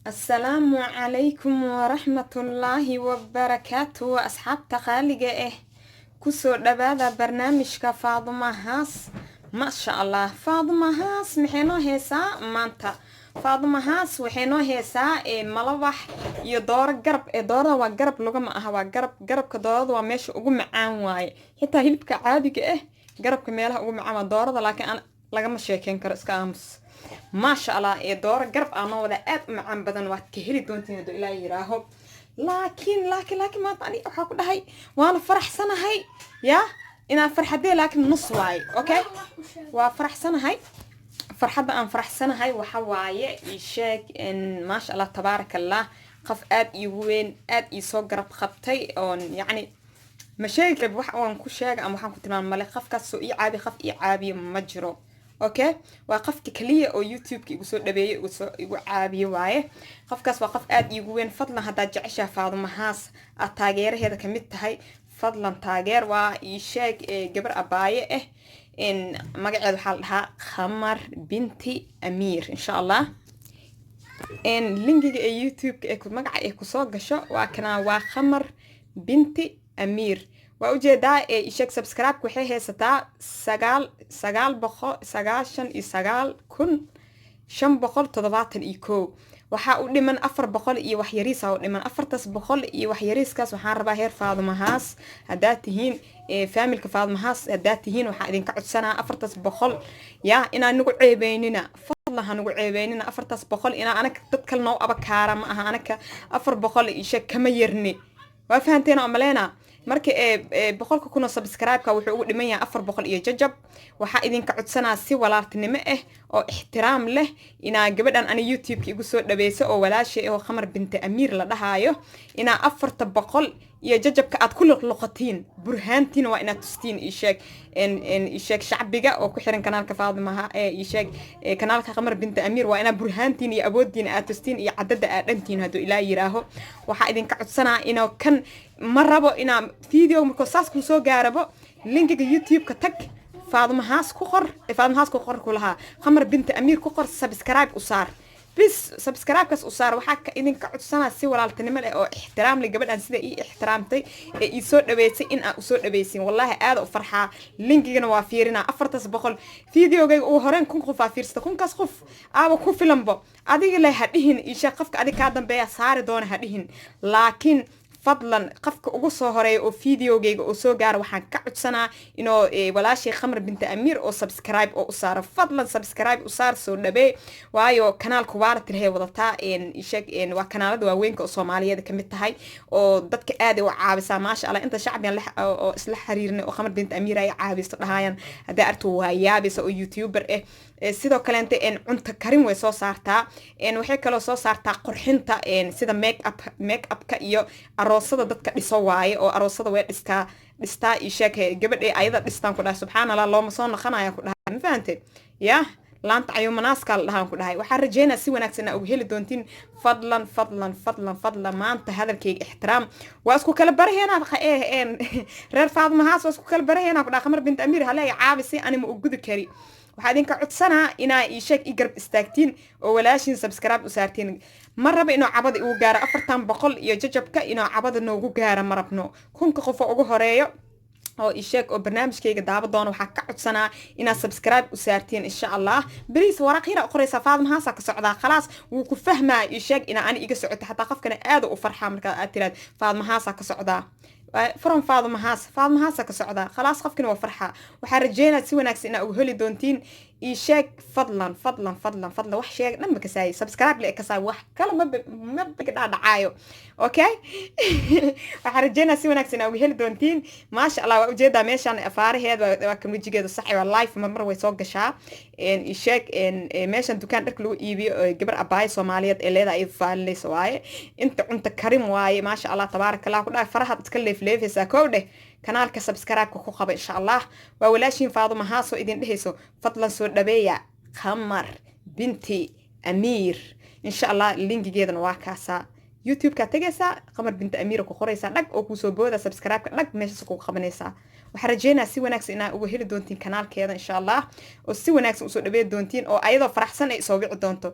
السلام عليكم ورحمة الله وبركاته أصحاب تخالقة كسو دبادة برنامج فاطمة هاس ما شاء الله فاطمة هاس محينو هيسا مانتا فاطمة هاس وحينو هيسا ملوح يدور قرب دورة وقرب لغة ما أها وقرب كدورة وميش أقوم معان واي حتى هلبك عادي قرب كميلها أقوم معان دورة لكن أنا لغا شيكين كرسكا أمس ما شاء الله دور قرب أنا ولا أب معان بدن واتكهلي دونتين دو إلى يراهو لكن ما تاني أحاول هاي وأنا فرح سنة هاي يا أنا فرح دي لكن نص واي أوكي وفرح سنة هاي فرح سنة هاي وحواي يشاك إن ما شاء الله تبارك الله قف آد يوين آد يسوق قرب خبتي أون يعني مشاكل بوح وان كوشاق أم وحن كنت مالي قف كسو خف عابي مجرو اوكي وقفك كليه او يوتيوب كي سو دبيه او عابيه وايه قفكاس وقف اد igu weyn fadlan hada jecesha Faaduma Haas taageeraheeda kamid tahay fadlan taageer waa ii sheeg gabar abaaye in magaceedu waxa la dhahaa Khamar binti Amir insha Allah in linkiga youtube ee ku magaca ee ku soo gasho waa kana waa Khamar binti Amir وأوجدا إيشك سبسكرايب كوحي هستا سجال كن شن بقول تضبعت الإيكو وحاول لمن أفر بقول إيه وحيريس أو لمن أفر بقول إيه وحيريس كاس وحاربها هير فاضمة هاس هداتهين فاميل كفاضمة هاس هداتهين وحادين كعد سنة أفر بقول يا إنا نقول عيبيننا والله نقول عيبيننا أفر بقول أنا كتكل نوع أبكارا معها أنا أفر بقول إيشك كما يرني وفهمتين أملينا marka boqolka kuna subscribe-ka wuxuu ugu dhiman yahay 400 iyo jajab waxa idinka codsanaa si walaaltinimo oo ixtiraam leh ina gabadhan ana youtube-ka igu soo dhabeeyso oo walaashay oo Khamar binti Amir la dhahayo ina 400 iyo jajabka aad ku luqluqatiin burhaantiin waa ina tustiin isheeg shacbiga oo ku xiran kanaalka Faaduma isheeg kanaalka Khamar binti Amir waa ina burhaantiin iyo awoodiin aad tustiin iyo cadada aad dhantiin hadu ilaa yiraaho waxa idinka codsanaa inoo kan marabo ina video markoo saas ku soo gaarabo linkiga youtube-ka tag Faaduma Haas ku qor kulaha Khamar binti Amir ku qor subscribe u saar bis subscribe kas u saar waxa idinka codsanaa si walaaltinimo leh oo ixtiraam leh gabadhan sida ii ixtiraamtay ee ii soo dhaweysay in aan u soo dhaweysin wallahi aad u farxaa linkigana waa fiirina 400 videogayga uu horeen kun qof fiirsta kunkaas qof aaba ku filanbo adiga leh hadhihin isha qofka adiga ka dambeeya saari doona hadhihin laakiin fadlan qafka ugu soo horeeyo oo videogayga oo soo gaar waxaan ka codsanaa inoo walaashay Khamar binti Amir oo subscribe oo u saaro fadlan subscribe u saar soo dhabe waayo kanaalku waa tirhay wadataa waa kanaalada waaweynka oo Soomaaliyeed kamid tahay oo dadka aad u caawisa ma sha Allah inta shacbiyan oo isla xiriirnay oo Khamar binti Amir ay caawiso dhahayan hada artu waa yaabisa oo youtuber sidoo kale inta cunta karin way soo saartaa waxay kale soo saartaa qurxinta sida make up ka iyo aroosada dadka dhiso waaye oo aroosada way dhistaa isheek gabadhay ayada dhistaan ku dhahay subxaanallah looma soo naqanayo ku dhahay ma fahanteen yaa laanta ayuumanaska la dhahan ku dhahay waxa rajeynaa si wanaagsan ugu heli doontiin fadlan maanta hadalkayga ixtiraam waa isku kala baraheena reer Faaduma Haas waa isku kala baraheena ku dhahay Khamar binti Amir halay caabisi anima u gudi kari waxa idinka codsanaa inaa ii sheeg i garab istaagtiin oo walaashin subscribe u saartiin maraba inoo cabada ugu gaaro 400 iyo jajabka inoo cabada noogu gaaro marabno kunka qof ugu horeeyo oo isheeg oo barnaamijkayga daaba doona waxa ka codsanaa ina subscribe u saartiin insha Allah bariis waraqira qoraysa Faaduma Haas ka socda khalaas wuu ku fahmaa isheeg ina ani iga socoto hatta qofkana aad u farxaa marka aad tiraad Faaduma Haas ka socda فرن فاضمة هاس كسعودة خلاص خفكنا وفرحة وحرجينا تسوي ناكس إن أقولي دونتين إيشاك فضلا وح شيء لما كساي سبسكرايب لك كساي وح كلام ما بقدر دعايو أوكي وحرجينا تسوي ناكس إن أقولي دونتين ما شاء الله وجدا ماشان أفاره هذا وكم يجي كده صحي والله في مرة ويسوق شاب إن إيشاك إن ماشان دكان ركلو إيبي جبر أباي سوماليات اللي ذا يفعل لي سواي أنت كريم واي ما شاء الله تبارك الله كلها فرحة تكلف ليفيسا كوده kanaalka subscribe-ka ku qaba insha Allah waa walaashin Faaduma Haas oo idin dhehayso fadlan soo dhabeeya Khamar binti Amir insha Allah linkigeedana waa kaasa youtube ka tagaysaa qamar binta amiira ku qoraysaa dhag oo kusoo booda subscribe ka dhag meeshaas ku qabanaysaa waxaan rajeynaa si wanaagsan inaa uga heli doontiin kanaalkeeda insha allah oo si wanaagsan usoo dhaweey doontiin oo ayadoo faraxsan ay soo wici doonto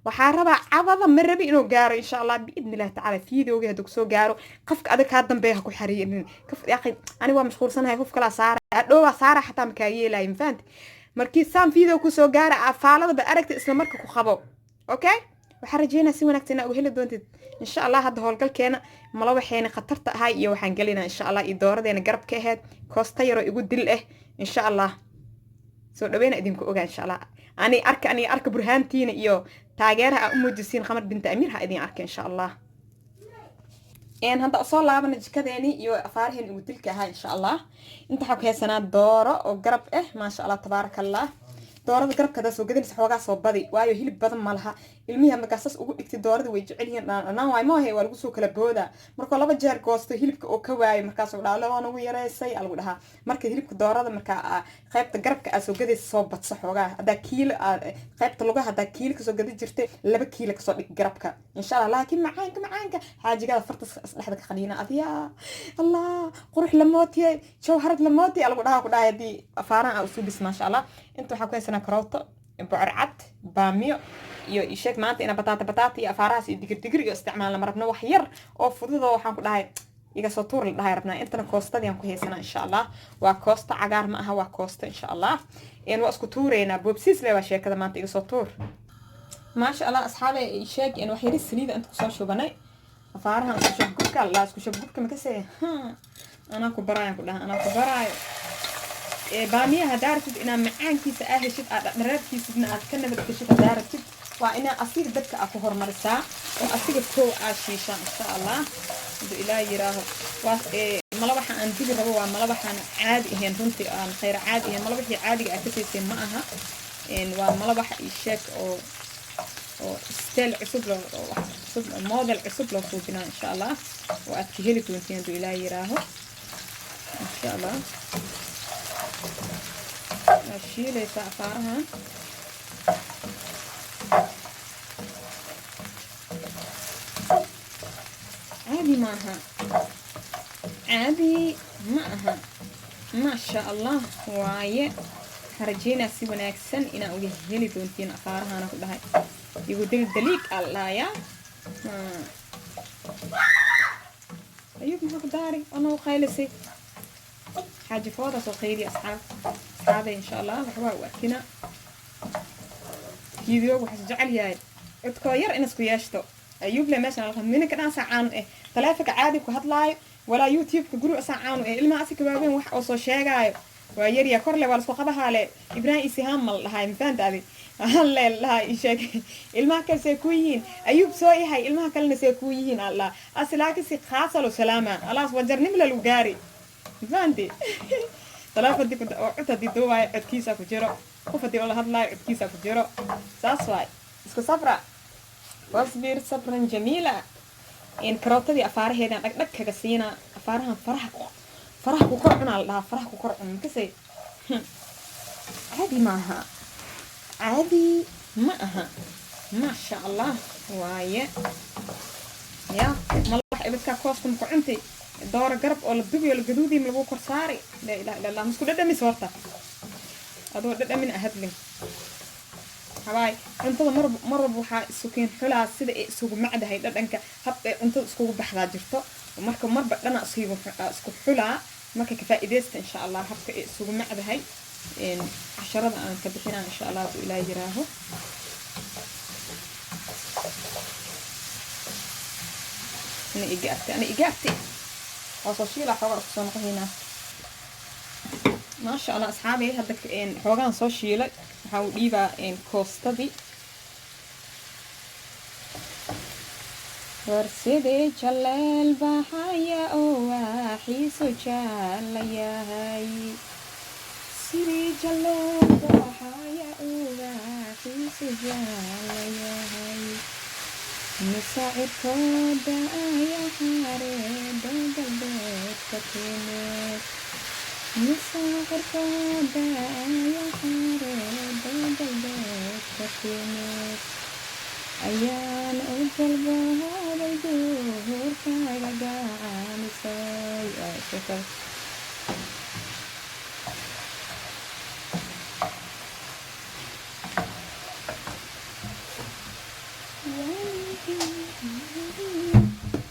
waxaa rabaa cabada ma rabi inuu gaaro insha allah biidnillahi tacaala fiidiyooga hadduu kusoo gaaro qofka adag kaa dambeeya ha ku xariirin ani waa mashquulsanahay qof kalaa saara hadhowaa saara xataa makaa yeelaayo mafahanti markii saan fiideo kusoo gaara afaaladaba aragta isla marka ku qabo okay waxaan rajeynaa si wanaagsan inaa uga heli doontid insha allah hadda howlgalkeena mala waxayna khatarta ahay iyo waxaan gelinaa insha allah iyo dooradeena garab ka ahayd koosta yaroo igu dil ah insha allah soo dhaweyna idinku ogaa insha allah aniga arka burhaantiina iyo taageeraha u muujisiin qamar binta amiir ha idin arka insha allah hadda soo laabana jikadeeni iyo afaaraheen igu dilka ahaa insha allah inta waxaa ku haysanaa dooro oo garab ah maasha allah tabaaraka allah doorada garabkada soo gadinaysa xoogaa soo badi waayo hilib badan ma laha ilmihi markaasas ugu dhigtay doorada way jecel yihiin dhanaan waay maahe waa lagu soo kala boodaa markoo laba jeer goosto hilibka oo ka waayo markaasuu dhaha labaan ugu yareysay aa lagu dhahaa marka hilibka doorada markaa qaybta garabka aa soo gadaysa soo badsa xoogaa haddaa kiilo qaybta lugaha haddaa kiilo kasoo gadi jirtay 2 kiilo kasoo dhig garabka insha allah laakiin macaanka xaajigada farta dhexda ka qaniina adiyaa allah qurux lamootiyay jawharad lamootiyay aa lagu dhahaa ku dhahay haddii afaaraan aa usuu bis maasha allah inta waxaa ku haysanaa karooto bocor cad baamiyo iyo isheeg maanta ina bataata iyo afaarahaas iyo digir iyo isticmaalna marabna wax yar oo fududoo waxaan ku dhahay iga soo tuur la dhahay rabnaa intana koostadii aan ku haysanaa insha allah waa koosto cagaar ma aha waa koosto insha allah waa isku tuureynaa boobsiis le waa sheekada maanta iga soo tuur maasha allah asxaabe isheeg wax yari saliida inta kusoo shubanay afaarahan isku shabgubka la isku shabgubka makasee anaa ku baraayan ku dhaha anaa ku baraayo baamiyaha daartid inaa macaankiisa aa heshid aad dhareerkiisidna aad ka nabad geshid daartid waa inaa asiga dadka aa ku hormarisaa oo asiga koow aa shiishaan insha allah haduu ilaah yiraaho waa malabaxa aan dili rabo waa malabaxaan caadi ahayn runtii aan khayr caadi ahayn malabaxii caadiga aa ka saysay ma aha waa malabaxa ii sheeg oo steel cusub oo wax cusub model cusub loo suubinaa insha allah oo aad ka heli doontiin haduu ilaah yiraaho insha allah shiilaysa afaaraha caadi maaha caadi ma aha maasha allah waaye harajeynaa si wanaagsan inaa uga heli doontiin afaarahana ku dhahay igu daldaliig aa ladhahayaa ayuub maxaa ku daari anoo qaylisay حاجة فوضى صغيرة أصحاب إن شاء الله وحوا وأكنا فيديو وحسجعل ياي اتكوير إنس كوياشتو أيوب لما شاء الله منك أنا ساعان تلافك عادي كهطلاي ولا يوتيوب كجرو ساعان إلما أسك بابين وح أصو شاقاي ويري يا كورلي ولا سوقبها على إبراهيم إسهام مال هاي مفانت هذه هلا لا إيشك إلما كل سيكويين أيوب سوي هاي إلما كلنا سيكويين الله أصلاك سي خاصة له سلامة الله وجرني من الوجاري فهمتي طلعت دي كنت قعدت دي دواي عد كيسا كجرو قفتي والله هاد لاي عد كيسا كجرو ساسواي اسكو صبرا واصبر صبرا جميلا ان كروتدي افارهيدان دق كغا سينا افارها فرح ku korcuna la farح ku korcun kasay عادي maaha عادي ma aha ما شاء الله waaye يا ملح ibadka koostum ku cunti دورة قرب ولا الدبي ولا الجدودي من أبوك صاري لا إله إلا الله مسكول ده مسورته هذا ده من أهدلين هواي أنت مرة بوحة سكين حلا سيد سوق معده هيدا أنك هب أنت سوق بحذا جرته ومركب مرة لنا أصيبه سوق حلا مركب كفاءة ديست إن شاء الله هب سوق معده هاي إن 10 أنا كبتنا إن شاء الله إلى جراه أنا إجابتي وصوشي لا حوار خصوصا هنا ما شاء الله أصحابي هذاك إن حواران صوشي لك حاول إيبا إن كوستدي ورسدي جلال بحيا أواحي سجال يا هاي سيري جلال بحيا أواحي سجال يا هاي مساعد كودا يا حارب قلبك تكينك مساعد كودا يا حارب قلبك تكينك أيان القلب هذا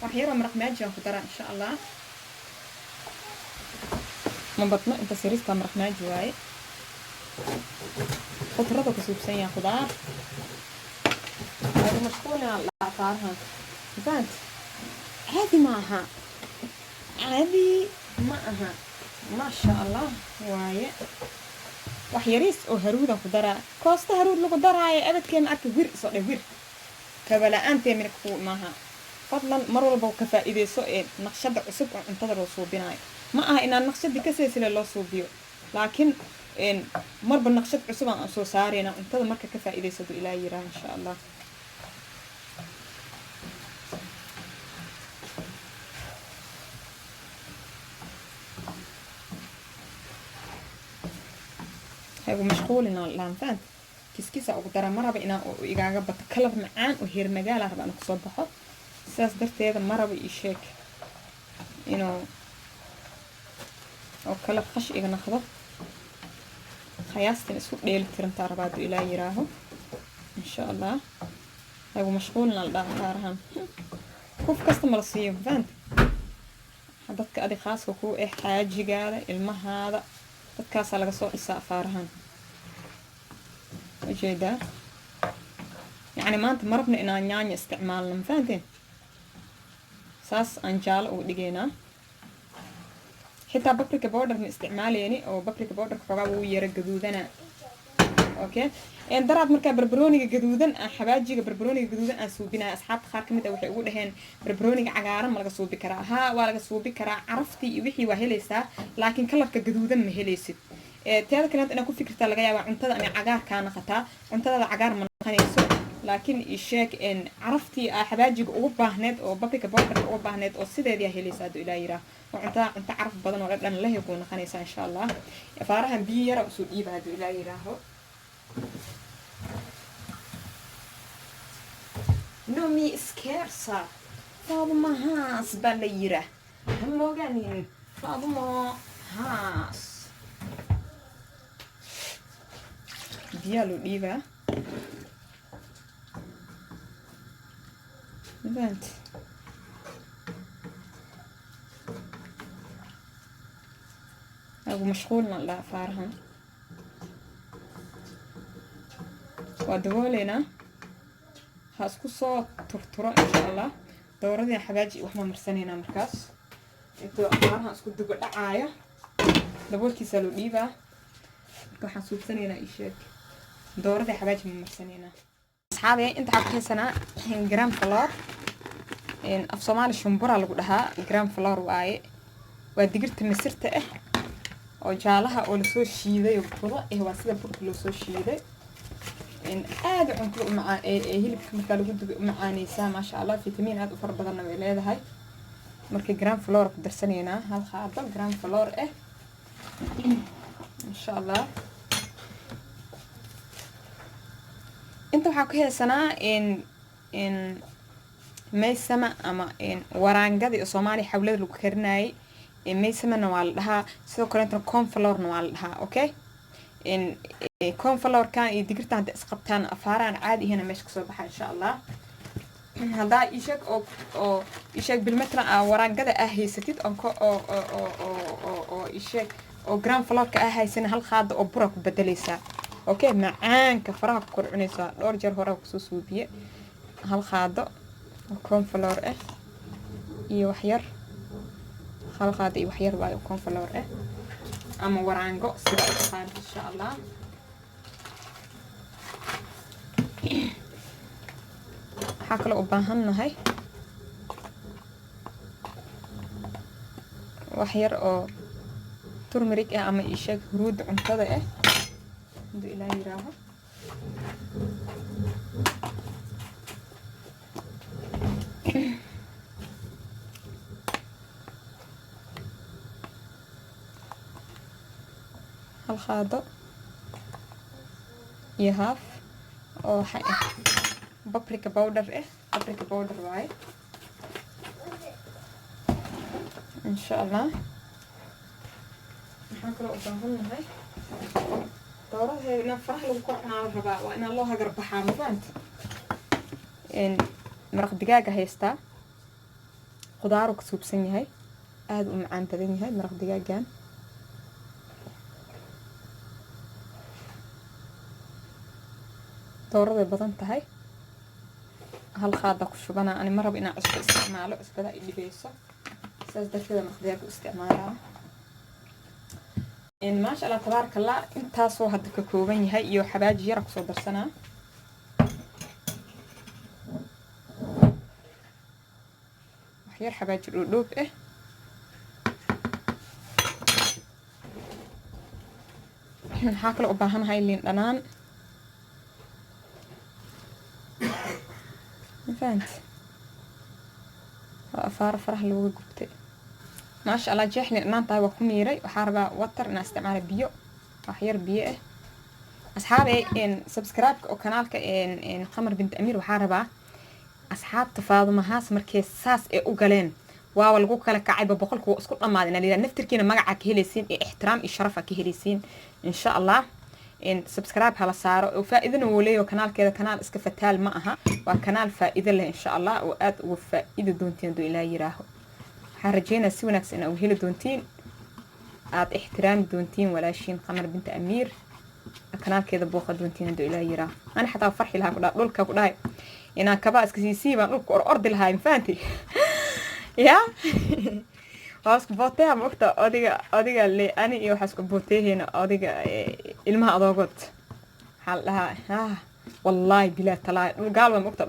وحيرة مرق ماجي وخضرة إن شاء الله ما بطنق انت سيريستا مرق ماجي واي خضرة كسوب سيا خضار هذا مشغولة على الأعطارها فانت عادي معها عادي معها ما شاء الله واي وحيريس أو هرودة خضرة كوستا هرود لو خضرة أبد كان أركي وير صار وير كبلا أنت من كفو معها فضلا مر walba ka faa'iideyso naqshada cusub oo cuntada loo suubinayo ma aha inaan naqshada ka seesile loo suubiyo laakiin marba naqshad cusub aan soo saareyna cuntada marka ka faa'iideyso ilaa yiraahdo insha Allah هاي مشغولنا الآن فهمت كيس أو ترى مرة بقينا إيجاجا بتكلم معان وهير مجال هرب أنا قصاد بحط ساس درت هذا مرة بيشيك أو كلا خش إيجا ناخده خياستي نسوق ليل ترن ترى بعد إلى يراهو إن شاء الله هاي مشغولنا الآن ترى كوف كاستمر صيام فهمت حدتك أدي خاص وكو حاجة قاعدة المه هذا dadkaas laga soo isaafarahan وجيدا يعني maanta marabna inaan yaanya isticmaalno ma fahanteen saas aan jaalo u dhigayna xitaa paprika powder ma isticmaalayni oo paprika powder xogaa uu yara gaduudana okay een daraad marka barbarooniga gaduudan aan xabaajiga barbarooniga gaduudan aan suubinaa asxaabta qaar kamid ah waxay ugu dhaheen barbarooniga cagaaran ma laga suubi karaa ha waa laga suubi karaa caraftii iyo wixii waa helaysaa laakiin kalarka gaduudan ma helaysid teeda kale inaan ku fikirtaa laga yaabaa cuntada ama cagaar ka naqataa cuntada cagaar ma naqanayso laakiin isheeg in caraftii xabaajiga ugu baahneed oo paprika powder ugu baahneed oo sideedii helaysaa do ilaa yira oo cunta caraf badan oo dhan la heeyo naqanaysaa insha Allah faarahan biyo yar oo soo dhiibaa do ilaa yiraaho نومي سكيرسا فاطمة هاس بالليرة هموغانين فاطمة هاس ديالو ليفا بنت أبو مشغولنا لا فارهم ودولينا هاسكو صوت ترترا إن شاء الله دوردي حباجي وإحنا مرسنينا مركز إنتو أخبارها اسكو دقو دعاية دبول كيسالو ليبا إنتو حاسوب سنينا إيشيك دوردي حباجي مرسنينا أصحابي إنت حابكي سنة جرام فلور إن أف صومالي شنبورا لقو لها جرام فلور واي ودقرت مسيرته oo jaalaha oo la soo shiiday oo budo waasida burka loo soo shiiday in aad cunto macaan hilibka marka lagu dubo macaanaysa ma sha Allah fitamiin aad u far badan ay leedahay markii gram flour ku darsanayna hal qaado gram flour insha Allah inta waxa ku heesanaa in meysama ama in waraangada Soomaali xawlada lagu karinaayay meysama waa la dhahaa sidoo kale inta corn flour waa la dhahaa okay in corn flour kan iyo digirta inta isqabtaan afaaraan caadi ahna meesha kasoo baxa insha Allah hadaa ishaq bilmetra waraangada haysatid oo ishaq oo gram flour ka haysan hal qaado oo bura ku bedelaysa okay macaanka faraha ku korcunaysa dhowr jeer hore ku soo suubiye hal qaado oo corn flour iyo wax yar hal qaado iyo wax yar waa corn flour ama waraango sida ay tahay insha Allah waxa kale u baahanahay wax yar oo turmeric ama ishaq huruud cuntada inta ilaa yiraaho hal qaado iyo half oo paprika powder paprika powder waaye إن شاء الله. نحن قباهن هاي دورة هاي نفرح لو كوحنا على الرباع وإن الله قرب حامل فهمت. إن مرق دجاجة هيستا خضار وكسوب سني هاي هاد عن تدني هاي مرق دجاجان دورة بطن هاي هالخاضة كشوبنا أنا مرة بينا عصب استعماله عصب ذا اللي بيسه أساس ده كذا مرق دجاج استعمالها إن ما شاء الله تبارك الله أنت صو هدك كوبين هاي يو حباجي يرك صدر سنة وحير حباجي القلوب إحنا حاكل أباهن هاي اللي نانان فهمت أفار فرح اللي هو قبتي ما شاء الله جيحني نان طاي وكميري وحاربة وتر إن استعمال بيو وحير بيئة أصحابي إن سبسكرايب أو قناتك إن قمر بنت أمير وحاربة أصحاب تفاضل هاس مركز ساس أوجلين واو لقوا كلا كعيبة بقولك واسكت ما عندنا لأن نفتركينا معك هليسين احترام الشرفك هليسين إن شاء الله إن سبسكرايب هلا صار وفائدة نوليه وقنال كذا قنال اسكفتال معها وقنال فائدة له إن شاء الله وآد وفائدة دونتين دو إلى يراه حرجينا سونكس إن أوهيل دونتين آد احترام دونتين ولا شين قمر بنت أمير قنال كذا بوخة دونتين دو إلى يراه أنا حتى فرحي لها كذا لولك كذا إن كباس كسيسيبا لولك أرض لها إنفانتي يا واسك بوتيه مقطع أديك اللي أنا إيو حاسك بوتيه هنا أديك المها أضاقت حالها والله بلا تلا قال ومقطع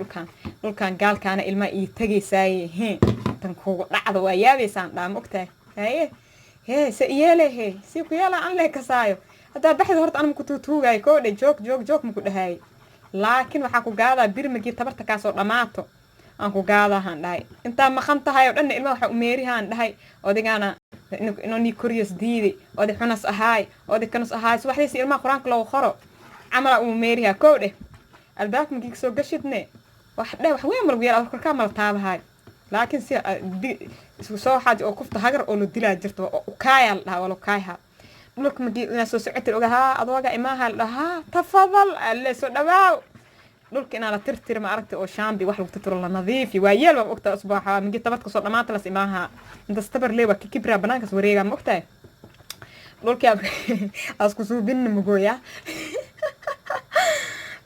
لو كان قال كان المها يتجي ساي هين تنكو لعض ويابي سان لا مقطع هي سيالة هي سيكو يلا عن لك سايو هذا بحث هرت أنا مكتوب توجا يكون جوك مكتوب هاي لكن وحكوا قاعدة بيرمجي تبرت كاسور لماتو أنكو قاعدة هاي أنت ما خنت هاي وأن إلما وح أميري هاي أودينا إنه كوريوس ديدي أودي حناس هاي أودي كناس هاي سو واحد يصير ما قرانك لو خرو عمل أميري ها كوده الباك مجيك سو قشتني واحد وين مربي على كامل تاب هاي لكن سو حاجة أو كفت هجر أو لديلا جرت وكايل ها ولا كايها لك مجيك ناس سعت الوجها أضواجا إماها لها تفضل اللي سو دباو دولك إن على ترتر ما أردت أو شامبي واحد وتتر الله نظيف يويل وقت أصبحها من جت تبتك صوت ما تلص إماها أنت استبر ليه وكبرى بناك سوريا مقتى دولك يا أسكسو بين مجويا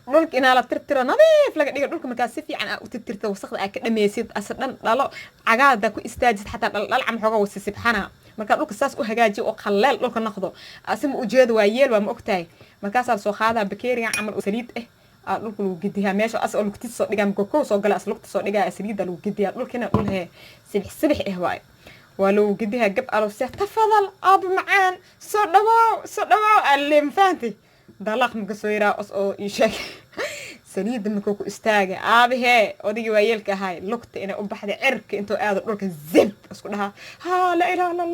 دولك إن على ترتر نظيف لكن دولك مكاسفي عن وتترت وسخ أكيد ميسيد أصلا لا عقاد داكو استاجت حتى لا عم حقه وسسبحنا marka dhulka saas u hagaajiyo oo khalleel dhulka noqdo asim u jeed waa yeel waa ma ogtahay markaas soo qaada bakeeriga amal u saliid dhulka lagu gidiyaa meesha as oo lugti soo dhigaa gogo soo gala as lugta soo dhigaa saliida lagu gidiyaa dhulkina dhulhe sibix waay waa lagu gidiyaa gab alo si tafadal ab macaan soo dhawaw allim faanti dalaq ma soo yaraa oo isheeg saliida ma ku istaaga aabahe odigi waa yeelka ahay lugta ina u baxda cirka intuu aad dhulka zib isku dhaha la ilaaha illa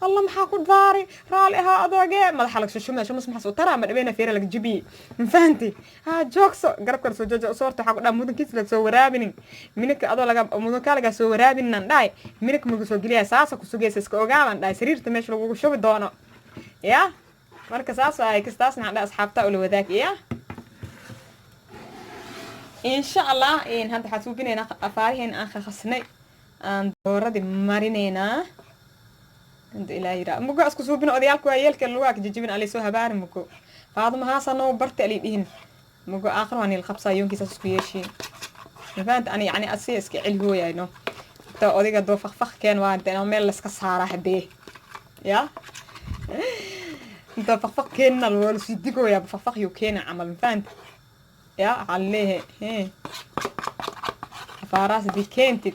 allah maxaa ku daari raali aha adooge madaxa laga shumaa maxaa soo tara ma dhabeena feera laga jibi faanti joogso garabka soo joojo soorta waxa ku dhaa mudankiis la soo waraabinin minka adoo laga mudanka laga soo waraabinin dhaay minka ma soo galiya saasa ku sugaysa iska ogaaban dhaay sariirta meesha lagu shubi doono ya marka saas ay kastaasna dhaa asxaabta oo la wadaag ya إن شاء الله إن هذا حتوبيننا أفارهن آخر خصني أن دورة مارينينا عند إلهي مقو أسكو سوبين أوديالكو أيالك اللواك جيجيبين علي سوها بار مقو فهذا ما هاسانو برت أليدين مقو آخر واني الخبصة يوم كيسا سكويشي فهمت أنا يعني أسيسك علهو يعني تا أوديك دو فخ كان وانت أنا ميل لسك السهارة حديه يا انت فخ كينا الوالو سيديكو يا بفخ يو كينا عمل فهمت يا عليه هي فراس دي كنتت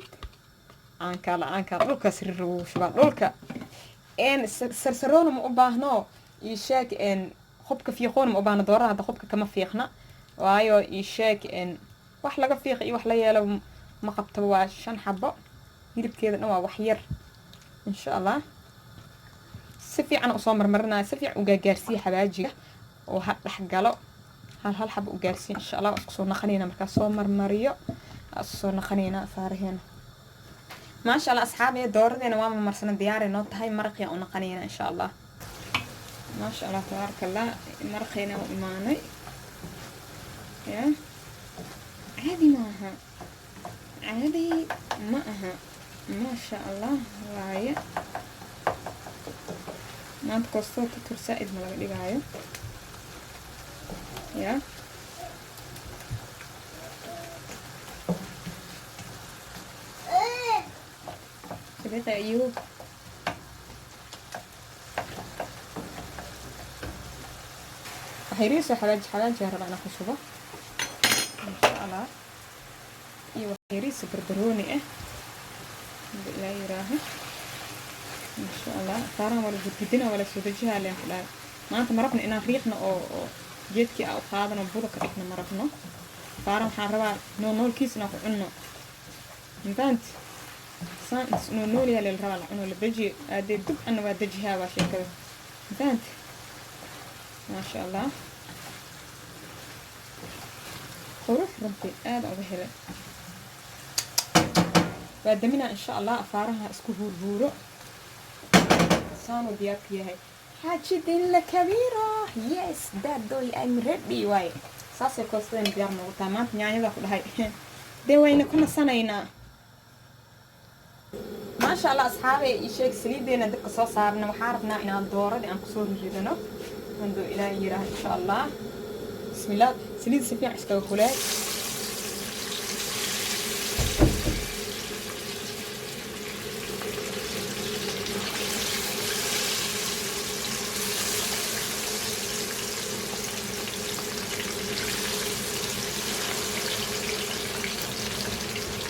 عنك دولك سررو شباب دولك ان سرسرون ما باهنو يشاك ان خبك في خون ما باهنا دورة هذا خبك كما فيخنا وايو يشاك ان wax laga fiiq iyo wax la yeelo ma qabto waa 5 xabo hilibkeedana waa wax yar insha Allah si fiican u soo marmarnaa si fiican u gaarsiin xabaajiga oo had dhax galo هل حب وجالسين إن شاء الله أقصو نخلينا مركز صومر ماريو أقصو نخلينا فارهين ما شاء الله أصحابي دوردين وما مرسنا دياري نوت هاي مرقية ونقنينا إن شاء الله. ما شاء الله تبارك الله مرقينا وإيماني يا عادي معها عادي معها ما شاء الله وايد ما تقصوا ترسائد ملا دغايو يا كده ايوب هيريس حلاج جرب انا خشبه ان شاء الله ايوه هيريس بردروني لا يراها ان شاء الله صارنا ولا جدنا ولا سودجها لين فلان ما انت مرقنا ان ريقنا او جيدكي او قادنا بودك احنا مرقنا صارنا waxaan rabaa nool kiisna ku cunno intaant saan nool yaa la rabaa cunno la daji aad dib ana waa dajiha waa sheekada intaant ma sha Allah qurux runti aad uga helay baadamina in sha Allah afaaraha isku huurhuuro saanu diyaar yahay xaajidin la kabiiro yes that doy I'm ready way saasay koosteen diyaar ma wata maanta nyaanyada ku dhahay de wayna kuna sanayna ma sha Allah asxaabe sheeg saliideena dadka soo saarna waxaan rabnaa inaan dooradii aan ku soo ridano hando ilaahay yiraahdo in sha Allah bismillah saliid si fiican iska kulay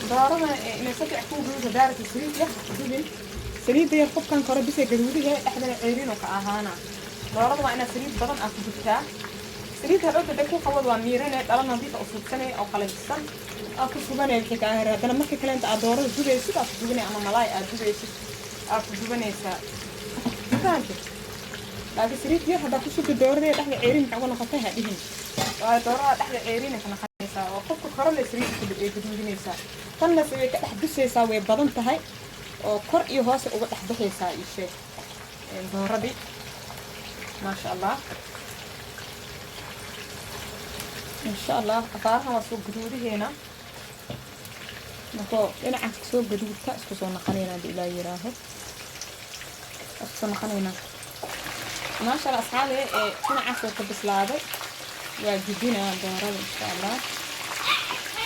دارنا مسافة أكون جوزة دارة السرير يا سرير ده يرفض كان قرب بس يجرودي هي إحدى العيرين وكأهانا دارنا ما أنا سرير بدن أكون بتاع سرير هذا ده كل خبر واميرين أنا نظيف أصوب سنة أو خلاص السنة أكو سبنا يمكن أهرا ده لما كلام تأدور الزوجة يصير أصوبني أنا ملاي الزوجة يصير أصوبني سا فهمت لكن سرير كتير هذا كل شيء الدور ده إحدى العيرين كأونا خطها هذين ودورها إحدى العيرين إحنا خلينا وقفك خرج السرير اللي بيجودني سا tanna way ka dhaxdusaysaa way badan tahay oo kor iyo hoos uga dhaxbaxaysaa ishe dooradii ma sha Allah in sha Allah afaaraha waa soo guduudaheena nako dhinaca soo guduudka isku soo naqanayna ilaa yiraaho isku soo naqanayna ma sha Allah asxaabe dhinaca soo ka bislaaday waa gudina doorada in sha Allah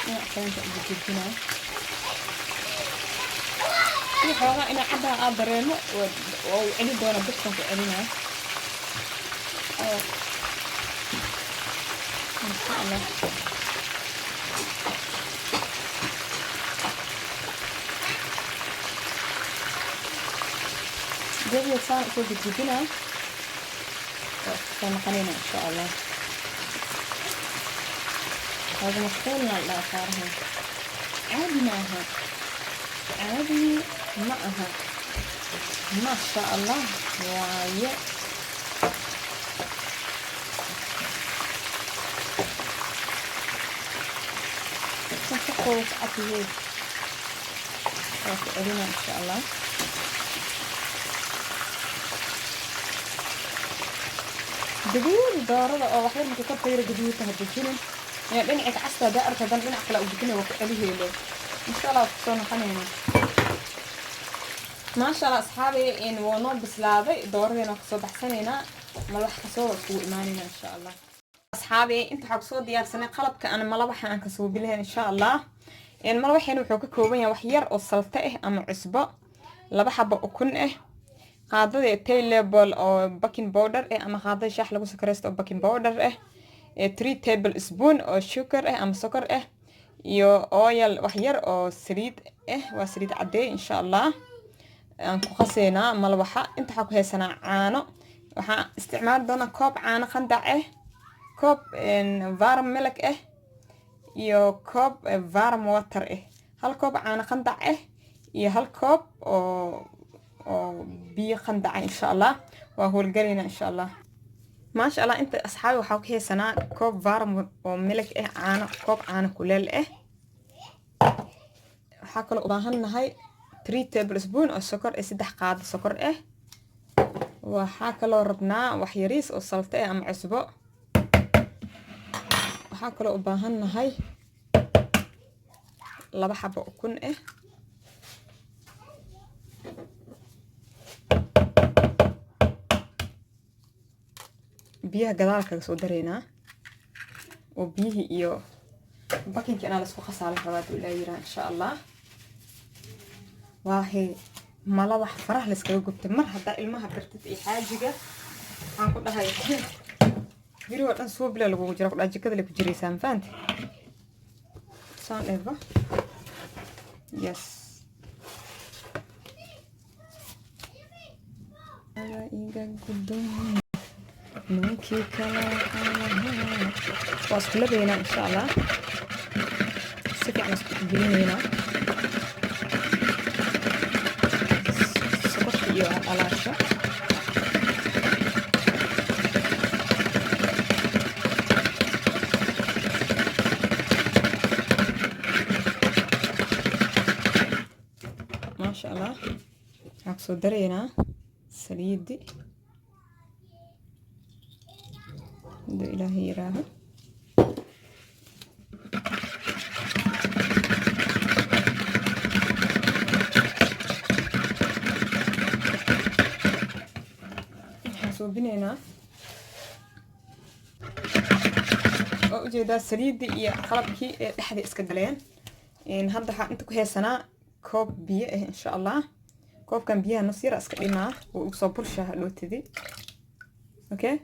dhinaca gudina حاجة أنا حبها أقدرينه وعلي دونا بسكن في علينا إن شاء الله جاي يصير كل جديدنا كان خلينا إن شاء الله هذا مشكلنا لا صارها عادي معها عادي معها ما شاء الله وايد تحقق عطيه وتقولنا إن شاء الله جديد دارة أو واحد من كتاب غير جديد تهدجين يعني بنعك عسى دائرة دم بنعك لا وجدنا وقاليه له إن شاء الله تصون خلينا ما شاء الله أصحابي إن ونوب بسلابي دورنا كصوب حسنينا ملوح كصوب وإيماننا إن شاء الله أصحابي أنت حبصوا ديال سنة قلبك أنا ملوح عن كصوب لها إن شاء الله إن ملوح هنا وحوك كوبين وحير وصلته أم عصبة لبحب أكونه قاعدة تيلبل أو باكين بودر أما قاعدة شاح لو سكرست أو باكين بودر 3 تيبل سبون أو شوكر أم سكر iyo oil wax yar oo saliid waa saliid cadee insha Allah aan ku qaseena malwaxa inta waxa ku heysana caano waxa isticmaal doona koob caano qandac koob warm milk iyo koob warm water hal koob caano qandac iyo hal koob oo biyo qandac insha Allah waa howlgalina insha Allah ما شاء الله أنت أصحابي وحوكي سنة كوب فارم وملك عانة كوب عانة كلال حاكل أباهن هاي 3 tablespoon oo sokor ee 3 qaado sokor ah waxaa kaloo rabnaa wax yariis oo salta ah ama cusbo waxaa kaloo u baahannahay 2 xabo ukun ah biyaha gadaal kaga soo dareynaa oo biyihii iyo bakinka inaan la isku khasaalin rabaa duu ilaa yiraan insha allah waahay mala wax faraha la iskaga gubtay mar haddaa ilmaha bartid iyo xaajiga waxaan ku dhahay biri oo dhan suubile lagugu jira ku dhaha jikada lay ku jiraysaa ma fahanti saan dhehba yes iga guddoon ninkii kale waa isku labaynaa insha allah si fiican isku gelinaynaa sokorta iyo alaasha maasha allah waxaan kusoo daraynaa saliidi haduu ilaahay yiraaho waxaan suubinaynaa oo ujeedaa saliidii iyo qalabkii ee dhexda iska galeen hadda waxaan inta ku heesanaa koob biyo ah insha allah koobkan biyaha nus yar iska dhimaa oo ugu soo burshaa hadhootidii okay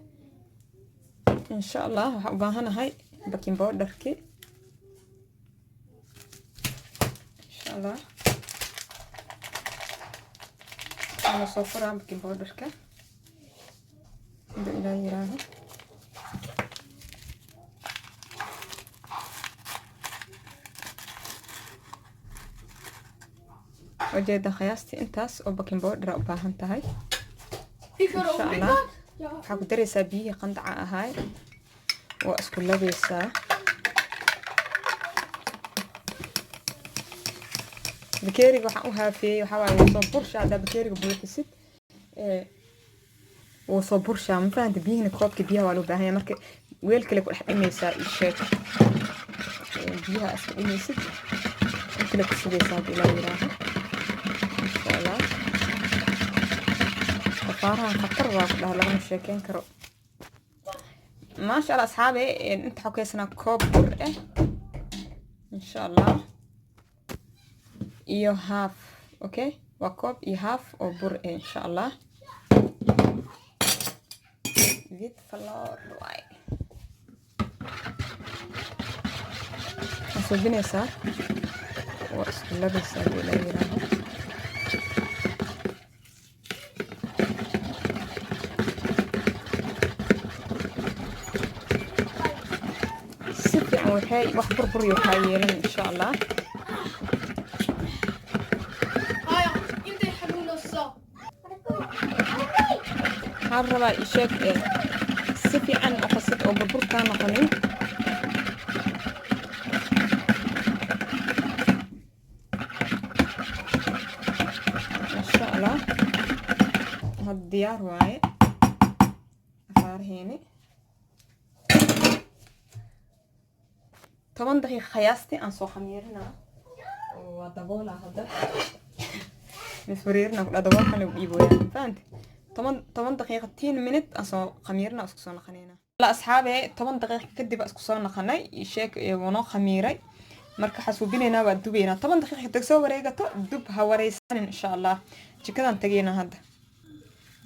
إن شاء الله وباهنا هاي باكين باودر كي إن شاء الله أنا صفرها باكين باودر كي هذا إلى يراها وجد خياستي انتاس أو باكين باودر وباهنتا هاي إن شاء الله waxaa ku daraysaa biyihii qandaca ahaay waa isku labaysaa bakeeriga waxaan u haafeeyey waxaa waaye wuu soo burshaa haddaa bakeeriga buuxisid wuu soo burshaa ma fahanta biyihina koobka biyaha waa loo baahan yahay marka weel kale ku dhex dhimaysaa ii sheeg biyaha iska dhimaysid kale ku shubeysaa haddii ilaa yiraaho insha allah فارها خطر واقدها لغم الشيكين كرو ما شاء الله أصحابي انت حكيسنا كوب برقة إن شاء الله إيو هاف أوكي وكوب إيو هاف أو برقة إن شاء الله فيت فلور واي أصبين يسار وأسكلا بيسار إلى يراها وحي وحبر بريو حايلين إن شاء الله انت يحلون الصوت هالربا يشيك سفي عن أقصد أو بربر كان قنين إن شاء الله هالديار واي أفار هيني 10 دقيقة خياستي أن سو خميرنا ودبولا هذا مسوريرنا ولا دبول كان يجيبوا يعني فهمت 8 دقيقة 10 minute أن سو خميرنا أسكسون خنينا لا أصحابي 8 دقيقة كدب أسكسون خناي يشيك ونو خميري marka xasuubinayna waa dubayna 10 daqiiqo tag soo wareegato dub ha wareysan insha Allah jikadan tageyna hadda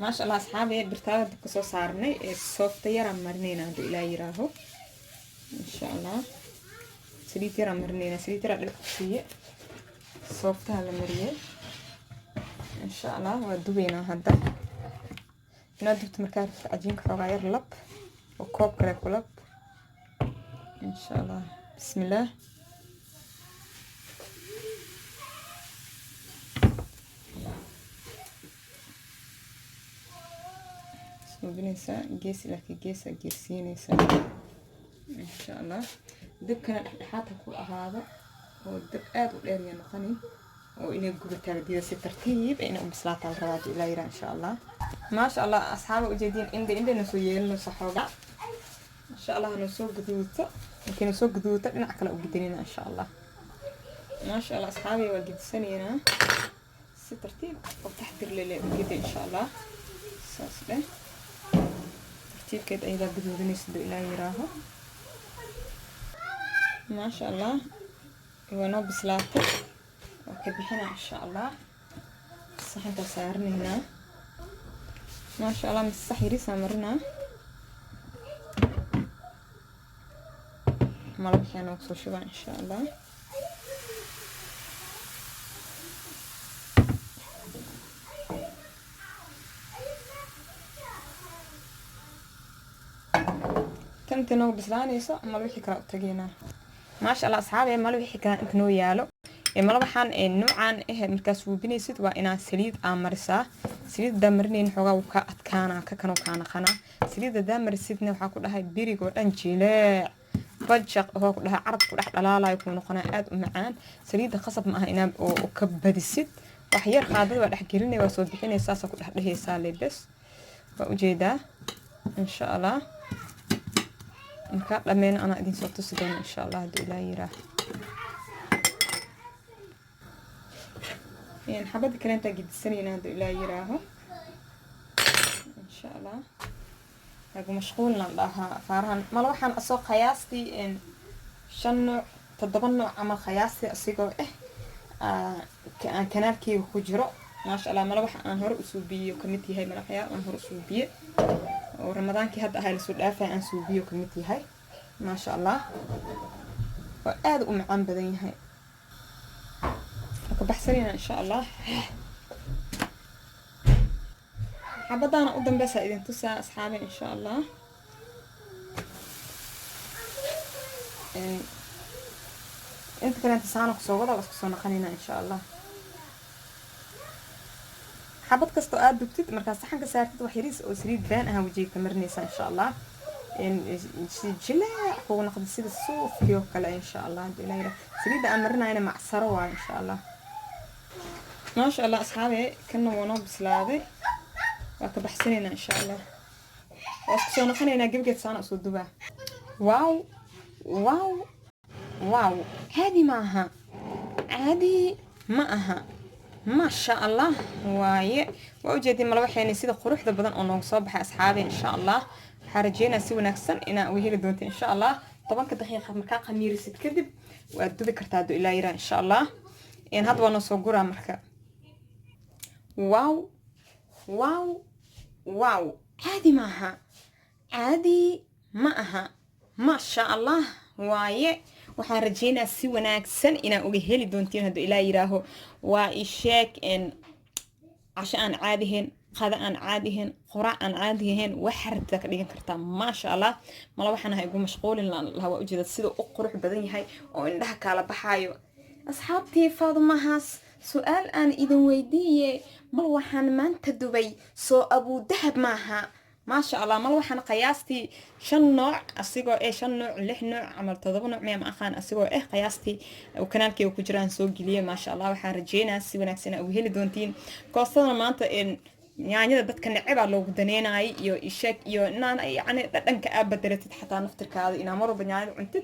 ma sha Allah asxaabi birtaada dib ka soo saarnay ee soofta yar marnayna hada ilaa yiraaho insha Allah سليت يرى مرنينا سليت يرى الكسية صوفتها لمريه إن شاء الله ودوبينا هذا ندوت مركات عجين كفاير لب وكوب كريك لب إن شاء الله بسم الله سوبينيسا جيسي لك جيسا جيسينيسا إن شاء الله دب كان حاطه كل هذا ودب آد ودير ينقني وإني قبتها بدي بس ترتيب إنه بسلاط الرواد إلى إيران إن شاء الله. ما شاء الله أصحابي وجدين عندي نسويين نصحوها إن شاء الله نسوق قدوته يمكن نسوق قدوته نعكل وقدرينا إن شاء الله. ما شاء الله أصحابي وقد سنينا ترتيب وتحضر لي كده إن شاء الله صوص ده ترتيب كده إذا بدو نسدو إلى يراها ما شاء الله ونو بسلاطه وكبحنا إن شاء الله الصحن تسارني هنا ما شاء الله مستحيري سامرنا ما ربح أنا وصل شبع إن شاء الله. تنو بسلاني صح ما لو حكرا تجينا ما شاء الله أصحابي ما لو حكرا إنه يالو ما لو حن نوعا إيه مركز وبنيست وإنا سليد أمرسا سليد دمرني حقا وكأت كانوا خنا سليد دمرستنا وحكوا لها بيري أنجيلا فجق هو كلها عرض كلها لا يكونوا قناعات معان سليد خصب معها إنا وكبد الست وحير خاضر والحكيرني وصوت بحين أساسا كلها هي سالي بس وأجيدا إن شاء الله نكاب لمن أنا أدين صوت سدين إن شاء الله هدو إلى يراه يعني حبدي كلام تجد السنين هدو إلى يراه إن شاء الله أقو مشغولنا الله فارهن ما لو حن أسوق خياستي إن شنو تضمنوا عمل خياستي أسيقو كنال كي وخجرو ما شاء الله ما لو حن هر أسوبي وكمتي هاي ملحيا هر أسوبي ورمضان كي هذا هاي السودافة عن سوبي وكمتي هاي ما شاء الله وآد عن بدين هاي بحسنين إن شاء الله حبضانا قدام بس إذا تسا أصحابي إن شاء الله أنت كنت تسانك صوغة بس كسونا خلينا إن شاء الله حبض كستو آد بكتت مركز صحن كسارتد وحيريس أو سريد بان أها وجيك تمرنيسا إن شاء الله إن جلاء هو نقد سيد الصوف يوكلا إن شاء الله دليرة سريد أمرنا هنا مع سروة إن شاء الله ما شاء الله أصحابي كنا ونوب بسلادي وكبحسنين إن شاء الله وكسونا خلينا جبجت سانا صدوبة واو واو واو هذه معها هذه معها ما شاء الله واي وأوجدي ملوحيني سيدا قروح دا بدن أنو صباح أصحابي إن شاء الله حرجينا سوى نكسن إنا وهيل دونتي إن شاء الله طبعا كدقيقة مركا قميري سيد كذب وأدو ذكرتادو إلى إيران إن شاء الله إن هاد وانا صغورا مركا واو واو واو عادي معها عادي معها ما شاء الله واي waxaan rajeynaa si wanaagsan inaan uga heli doontiin haduu ilaa yiraaho waa isheek in casho aan caadihin qada aan caadihin quraac aan caadihin wax rabta ka dhigan kartaa ma sha Allah mala waxaan ahay ugu mashquulin laha waa ujeedad sida uu qurux badan yahay oo indhaha kala baxayo asxaabtii Faadumahaas su'aal aan idin weydiiyay mal waxaan maanta dubay soo Abu Dahab maaha ما شاء الله ما وحنا قياستي شن نوع أسيقو شن نوع لح نوع عمل تضبط نوع مية أخان أسيقو قياستي وكنالكي وكجران سوق ليه ما شاء الله وحنا رجينا سوى نفسنا وهيل دونتين قصنا ما أنت إن يعني إذا بدك نلعب على لوجدانينا يو إشك يو نان يعني دنك أب درت حتى نفتر كذا إن مرة بنيان وعنتد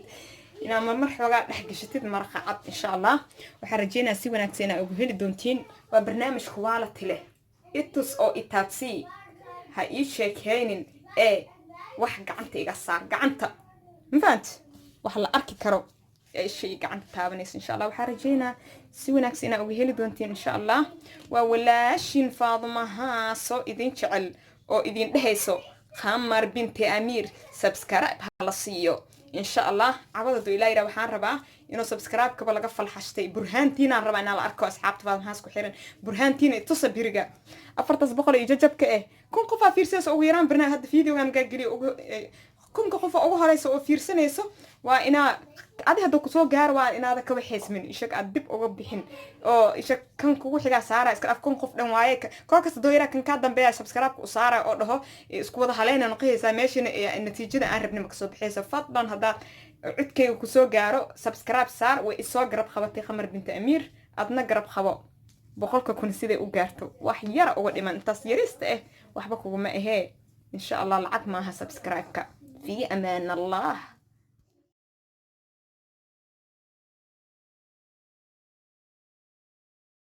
إن مرحبا نحكي شتيت مرخ عب إن شاء الله وحرجينا سوى نفسنا وهيل دونتين وبرنامج خوالة له إتوس أو إتاتسي ha ii sheekeynin wax gacanta iga saar gacanta ma fahanti wax la arki karo shay gacanta taabanaysa insha Allah waxa rajeynaa si wanaagsan inaad uga heli doontiin insha Allah waa walaashin Faadumaha soo idin jecel oo idin dhehayso Qamar binti Amir subscribe hala siiyo insha Allah cabada ilaahay waxaan rabaa inuu subscribe ka laga falxashtay burhaantiina aan rabaa inaan la arko asxaabta Faadumahaas ku xiran burhaantiina itusa biriga afartas boqol iyo jajabka kun qof fiirsanayso ugu yaraan barnaamij hadda fiidiyogan gaagaliyo kun qof ugu horeyso oo fiirsanayso waa ina adi hadda ku soo gaar waa inaad ka waxeysmin ishak aad dib uga bixin oo ishak kan kugu xiga saara iska af kun qof dhan waaye koolkasta dooyara kan ka dambeeya subscribe ku saara oo dhaho isku wada haleena noqonaysa meeshana natiijada aan rabnay ma ka soo bixayso fadlan hadda codkayga ku soo gaaro subscribe saar way isoo garab qabatay Qamar binti Amir adna garab qabo boqolka kun siday u gaarto wax yara uga dhiman intaas yarista ah waxba kuguma ahee insha allah lacag maaha subscribe-ka fi amaan allah